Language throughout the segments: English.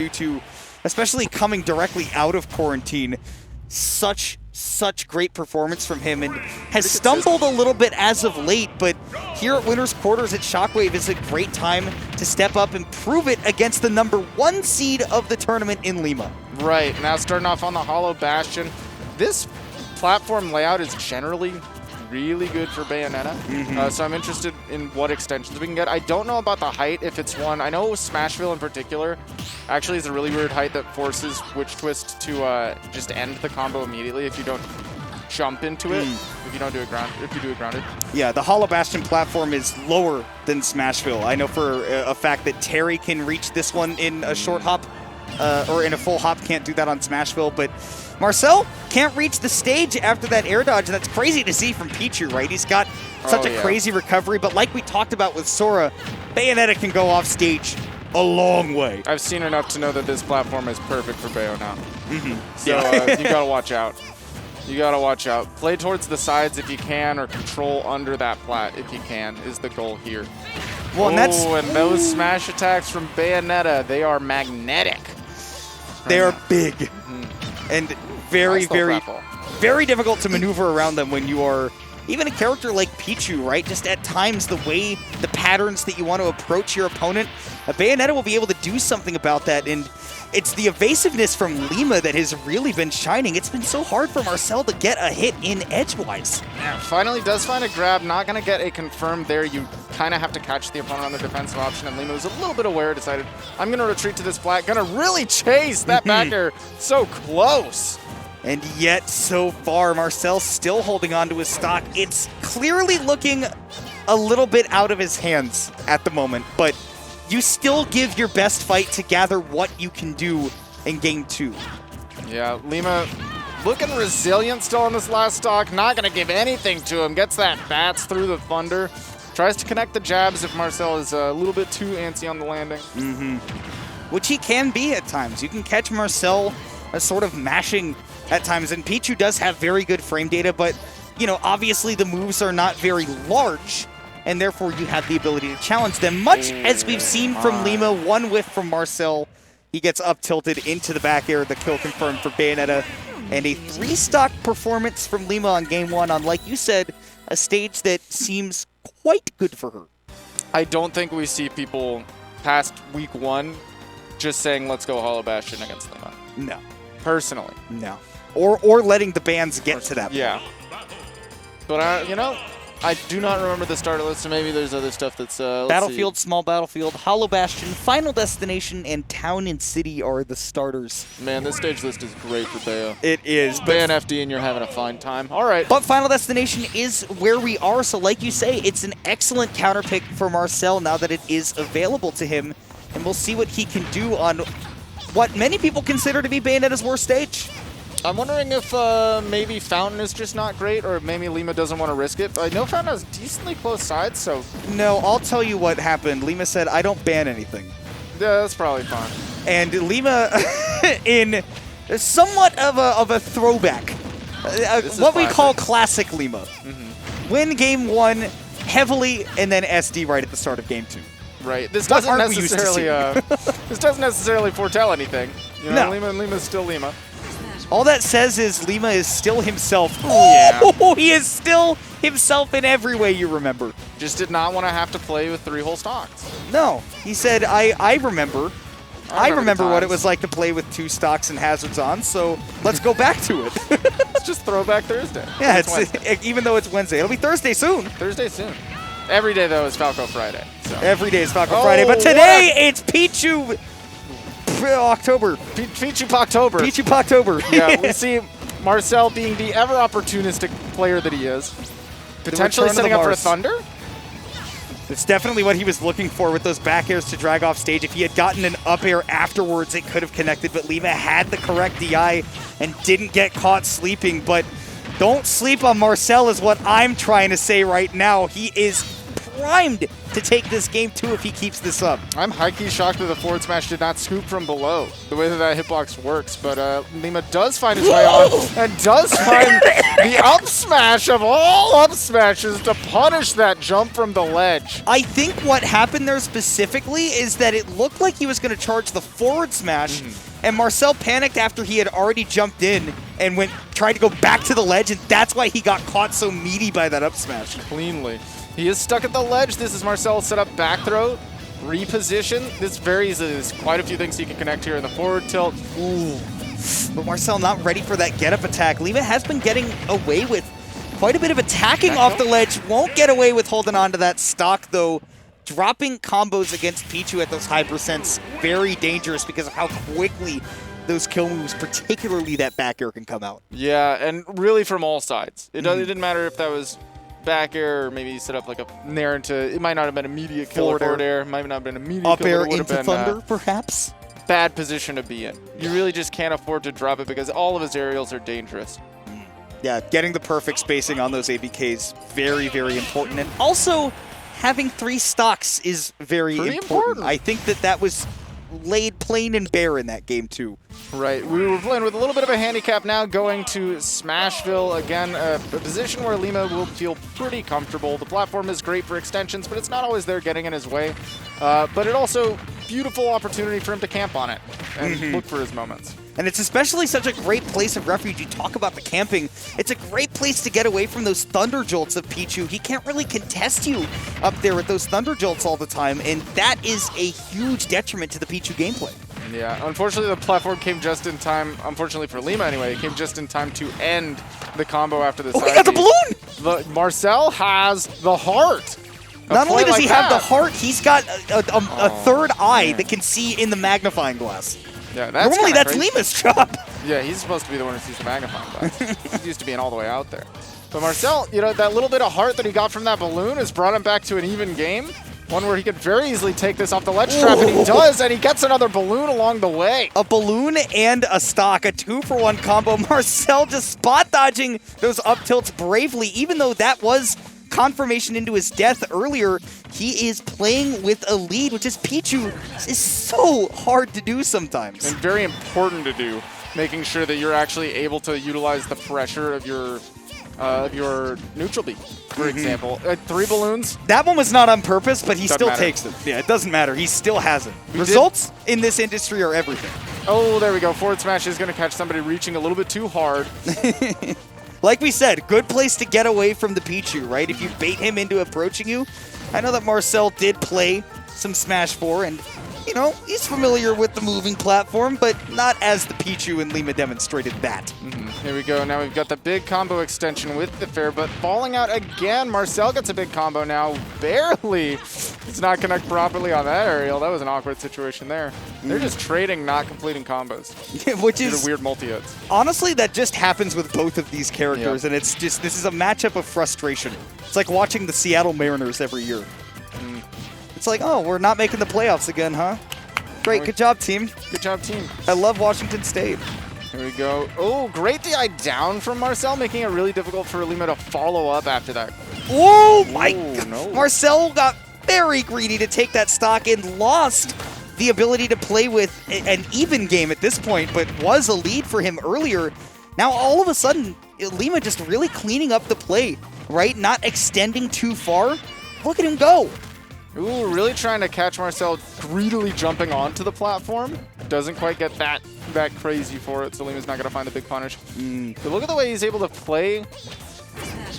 due to, especially coming directly out of quarantine, such great performance from him, and has stumbled a little bit as of late, but here at Winners Quarters at Shockwave is a great time to step up and prove it against the #1 seed of the tournament in Lima. Right, now starting off on the Hollow Bastion. This platform layout is generally really good for Bayonetta, so I'm interested in what extensions we can get. I don't know about the height, if it's one. I know Smashville in particular actually is a really weird height that forces Witch Twist to just end the combo immediately if you don't jump into it, if you do it grounded. Yeah, the Hollow Bastion platform is lower than Smashville. I know for a fact that Terry can reach this one in a short hop, or in a full hop, can't do that on Smashville, but Marcel can't reach the stage after that air dodge. That's crazy to see from Pichu, right? He's got such a crazy recovery, but like we talked about with Sora, Bayonetta can go off stage a long way. I've seen enough to know that this platform is perfect for Bayonetta. So you gotta watch out. You gotta watch out. Play towards the sides if you can, or control under that plat if you can, is the goal here. Well, and those smash attacks from Bayonetta, they are magnetic. They are big. And very difficult to maneuver around them when you are even a character like Pichu, right? Just at times, the way, the patterns that you want to approach your opponent, Bayonetta will be able to do something about that, and it's the evasiveness from Lima that has really been shining. It's been so hard for Marcel to get a hit in edgewise. Yeah, finally does find a grab, not going to get a confirmed there. You kind of have to catch the opponent on the defensive option, and Lima was a little bit aware, decided, I'm going to retreat to this flat, going to really chase that back air so close. And yet, so far, Marcel's still holding on to his stock. It's clearly looking a little bit out of his hands at the moment, but you still give your best fight to gather what you can do in Game 2. Yeah, Lima looking resilient still on this last stock, not going to give anything to him. Gets that bats through the thunder. Tries to connect the jabs if Marcel is a little bit too antsy on the landing. Which he can be at times. You can catch Marcel sort of mashing at times, and Pichu does have very good frame data, but, you know, obviously the moves are not very large, and therefore you have the ability to challenge them, much as we've seen from Lima. One whiff from Marcel. He gets up tilted into the back air, the kill confirmed for Bayonetta, and a 3-stock performance from Lima on Game 1 on, like you said, a stage that seems quite good for her. I don't think we see people past week 1 just saying, let's go Hollow Bastion against Lima. No. Personally. No. Or letting the bands get to that point. Yeah. But, you know, I do not remember the starter list, so maybe there's other stuff that's... Battlefield, Small Battlefield, Hollow Bastion, Final Destination, and Town and City are the starters. Man, this stage list is great for Bayo. It is. Ban FD and you're having a fine time. All right. But Final Destination is where we are, so like you say, it's an excellent counter pick for Marcel now that it is available to him, and we'll see what he can do on what many people consider to be Bayonetta's worst stage. I'm wondering if maybe Fountain is just not great, or maybe Lima doesn't want to risk it. I know Fountain has decently close sides, so... No, I'll tell you what happened. Lima said, I don't ban anything. Yeah, that's probably fine. And Lima, in somewhat of a throwback, what we call classic Lima, win Game 1 heavily, and then SD right at the start of Game 2. Right. This doesn't necessarily this doesn't necessarily foretell anything. You know, No. Lima's still Lima. All that says is Lima is still himself. Yeah. He is still himself in every way you remember. Just did not want to have to play with 3-hole stocks. No, he said, I remember. I remember what it times. was like to play with 2 stocks and hazards on, so let's go back to it. It's just Throwback Thursday. Yeah, even though it's Wednesday. It'll be Thursday soon. Thursday soon. Every day, though, is Falco Friday. So. Every day is Falco Friday, but today it's Pichu October. Pichu Poctober. Pichu Poctober. Yeah, we see Marcel being the ever opportunistic player that he is. Potentially setting up for a Thunder? It's definitely what he was looking for with those back airs to drag off stage. If he had gotten an up air afterwards, it could have connected, but Lima had the correct DI and didn't get caught sleeping. But don't sleep on Marcel is what I'm trying to say right now. He is primed to take this game too if he keeps this up. I'm high-key shocked that the forward smash did not scoop from below, the way that hitbox works, but Lima does find his way on, and does find the up smash of all up smashes to punish that jump from the ledge. I think what happened there specifically is that it looked like he was going to charge the forward smash, and Marcel panicked after he had already jumped in and tried to go back to the ledge, and that's why he got caught so meaty by that up smash. Cleanly. He is stuck at the ledge. This is Marcel set up back throw, reposition. This varies. There's quite a few things he can connect here in the forward tilt. Ooh. But Marcel not ready for that get-up attack. Lima has been getting away with quite a bit of attacking off the ledge. Won't get away with holding on to that stock, though. Dropping combos against Pichu at those high percents, very dangerous because of how quickly those kill moves, particularly that back air, can come out. Yeah, and really from all sides. It didn't matter if that was back air or maybe you set up like a nair into, it might not have been immediate kill forward air, might not have been immediate up kill, air into been, thunder, perhaps? Bad position to be in. You really just can't afford to drop it because all of his aerials are dangerous. Yeah, getting the perfect spacing on those ABKs, very, very important. And also, having 3 stocks is very important. I think that was laid plain and bare in that game too. Right, we were playing with a little bit of a handicap now, going to Smashville. Again, a position where Lima will feel pretty comfortable. The platform is great for extensions, but it's not always there getting in his way. But it also, beautiful opportunity for him to camp on it and look for his moments. And it's especially such a great place of refuge. You talk about the camping. It's a great place to get away from those Thunder Jolts of Pichu. He can't really contest you up there with those Thunder Jolts all the time, and that is a huge detriment to the Pichu gameplay. Yeah, unfortunately the platform came just in time, unfortunately for Lima anyway, it came just in time to end the combo after the side he got the balloon! Marcel has the heart. Not only does he have the heart, he's got a third eye that can see in the magnifying glass. Yeah, that's normally that's crazy. Lima's job. Yeah, he's supposed to be the one who sees the magnifying glass. He's used to being all the way out there. But Marcel, you know, that little bit of heart that he got from that balloon has brought him back to an even game. One where he could very easily take this off the ledge trap, and he does, and he gets another balloon along the way. A balloon and a stock, a 2-for-1 combo. Marcel just spot dodging those up tilts bravely, even though that was confirmation into his death earlier. He is playing with a lead, which is Pichu is so hard to do sometimes. And very important to do, making sure that you're actually able to utilize the pressure of your neutral beat, for example. 3 balloons. That one was not on purpose, but he Doesn't still matter. takes them. Yeah, it doesn't matter. He still has it. Results in this industry are everything. Oh, there we go. Forward smash is going to catch somebody reaching a little bit too hard. Like we said, good place to get away from the Pichu, right? If you bait him into approaching you. I know that Marcel did play some Smash 4, and, you know, he's familiar with the moving platform, but not as the Pichu and Lima demonstrated that. Here we go. Now we've got the big combo extension with the fair, but falling out again. Marcel gets a big combo now. Barely. It's not connect properly on that aerial. That was an awkward situation there. They're just trading, not completing combos. Which is weird multi-hits. Honestly, that just happens with both of these characters, and it's just, this is a matchup of frustration. It's like watching the Seattle Mariners every year. It's like, oh, we're not making the playoffs again, huh? Great, good job, team. Good job, team. I love Washington State. Here we go. Oh, great DI down from Marcel, making it really difficult for Lima to follow up after that. Oh my God. No. Marcel got very greedy to take that stock and lost the ability to play with an even game at this point, but was a lead for him earlier. Now, all of a sudden, Lima just really cleaning up the play, right? Not extending too far. Look at him go. Ooh, really trying to catch Marcel greedily jumping onto the platform. Doesn't quite get that crazy for it, so Lima's not going to find the big punish. But look at the way he's able to play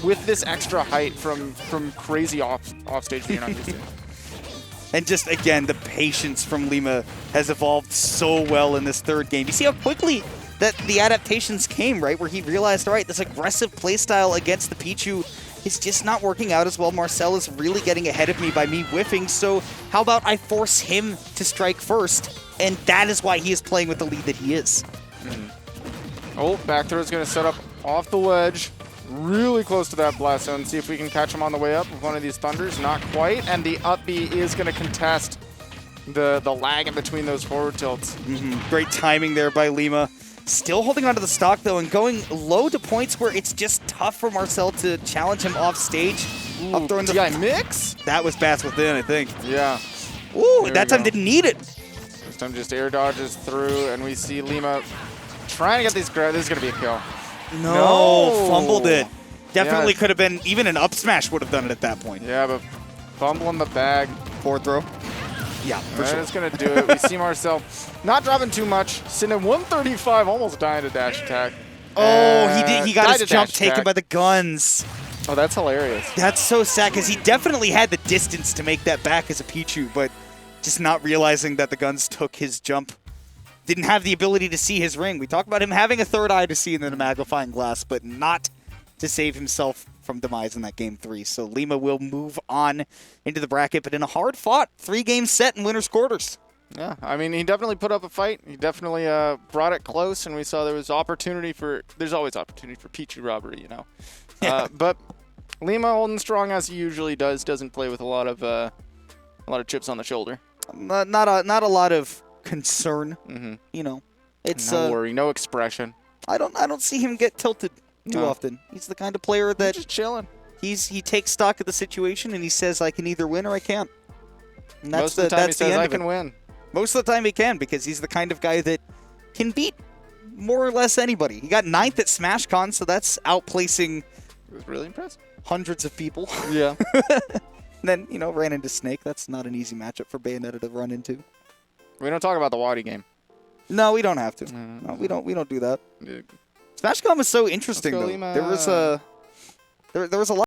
with this extra height from crazy offstage that you're not used to. And just, again, the patience from Lima has evolved so well in this third game. You see how quickly that the adaptations came, right? Where he realized, all right, this aggressive playstyle against the Pichu is just not working out as well. Marcel is really getting ahead of me by me whiffing, so how about I force him to strike first? And that is why he is playing with the lead that he is. Oh, back throw is going to set up off the ledge. Really close to that blast zone. See if we can catch him on the way up with one of these thunders. Not quite. And the up B is going to contest the lag in between those forward tilts. Great timing there by Lima. Still holding onto the stock, though, and going low to points where it's just tough for Marcel to challenge him off stage. Ooh, Up throwing the DI mix? That was bats within, I think. Yeah. Ooh, There that we time go. didn't need it. This time just air dodges through, and we see Lima trying to get these grabs. This is going to be a kill. No, fumbled it. Definitely Yeah. could have been, even an up smash would have done it at that point. Yeah, but fumbling the bag. Forward throw. Yeah, for sure. That's going to do it. We see Marcel not dropping too much. Sitting at 135, almost dying to dash attack. Oh, he got died his to jump dash taken attack. by the guns. Oh, that's hilarious. That's so sad because he definitely had the distance to make that back as a Pichu, but just not realizing that the guns took his jump. Didn't have the ability to see his ring. We talk about him having a third eye to see in the magnifying glass, but not to save himself from demise in that game 3. So Lima will move on into the bracket, but in a hard-fought 3-game set in winner's quarters. Yeah, I mean, he definitely put up a fight. He definitely brought it close, and we saw there was opportunity for. There's always opportunity for Pichu robbery, you know. Yeah. But Lima holding strong as he usually does. Doesn't play with a lot of chips on the shoulder. Not a lot of concern. Mm-hmm. You know, it's No worry, no expression. I don't see him get tilted too No. often. He's the kind of player that Just chilling. he takes stock of the situation and he says, I can either win or I can't. And Most of the time he that's the says, end I of it. can win. Most of the time he can, because he's the kind of guy that can beat more or less anybody. He got 9th at SmashCon, so that's outplacing It was really impressive. hundreds of people. Yeah. And then, ran into Snake. That's not an easy matchup for Bayonetta to run into. We don't talk about the Wadi game. No, we don't have to. No, we don't do that. Yeah. SmashCon was so interesting, Let's go, though. Lima. There was a lot